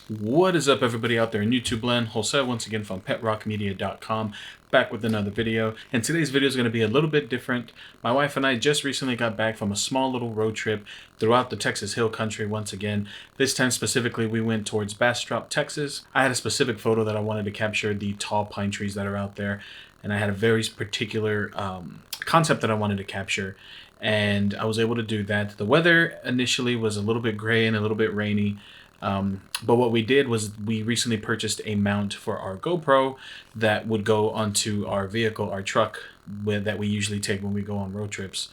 What is up, everybody out there in YouTube land? Jose once again from PetRockMedia.com, back with another video. And today's video is going to be a little bit different. My wife and I just recently got back from a small little road trip throughout the Texas Hill Country once again. This time specifically, we went towards Bastrop, Texas. I had a specific photo that I wanted to capture the tall pine trees that are out there. And I had a very particular concept that I wanted to capture. And I was able to do that. The weather initially was a little bit gray and a little bit rainy. But what we did was we recently purchased a mount for our GoPro that would go onto our vehicle, our truck, that we usually take when we go on road trips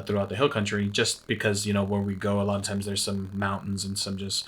throughout the hill country, just because, you know, where we go, a lot of times there's some mountains and some just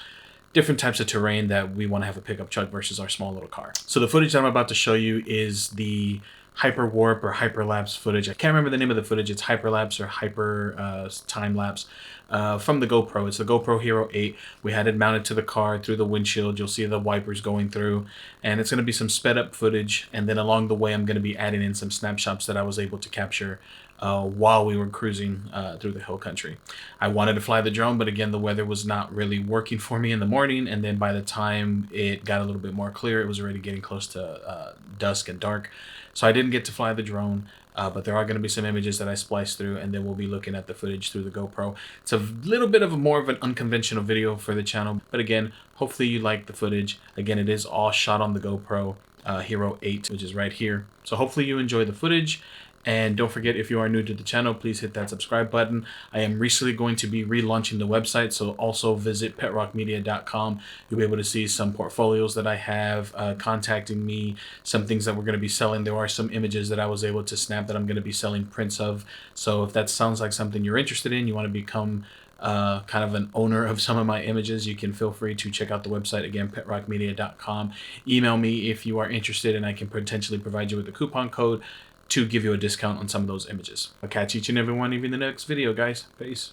different types of terrain that we want to have a pickup truck versus our small little car. So the footage that I'm about to show you is the hyper warp or hyperlapse footage. I can't remember the name of the footage. It's hyperlapse or hyper time lapse from the GoPro. It's the GoPro Hero 8. We had it mounted to the car through the windshield. You'll see the wipers going through, and it's going to be some sped up footage. And then along the way, I'm going to be adding in some snapshots that I was able to capture while we were cruising through the hill country. I wanted to fly the drone, but again, the weather was not really working for me in the morning. And then by the time it got a little bit more clear, it was already getting close to dusk and dark. So I didn't get to fly the drone, but there are going to be some images that I spliced through, and then we'll be looking at the footage through the GoPro. It's a little bit of more of an unconventional video for the channel, but again, hopefully you like the footage. Again, it is all shot on the GoPro Hero 8, which is right here. So hopefully you enjoy the footage. And don't forget, if you are new to the channel, please hit that subscribe button. I am recently going to be relaunching the website, so also visit PetRockMedia.com. You'll be able to see some portfolios that I have, contacting me, some things that we're going to be selling. There are some images that I was able to snap that I'm going to be selling prints of. So if that sounds like something you're interested in, you want to become kind of an owner of some of my images, you can feel free to check out the website, again, PetRockMedia.com. Email me if you are interested, and I can potentially provide you with a coupon code to give you a discount on some of those images. I'll catch each and every one of you in the next video, guys. Peace.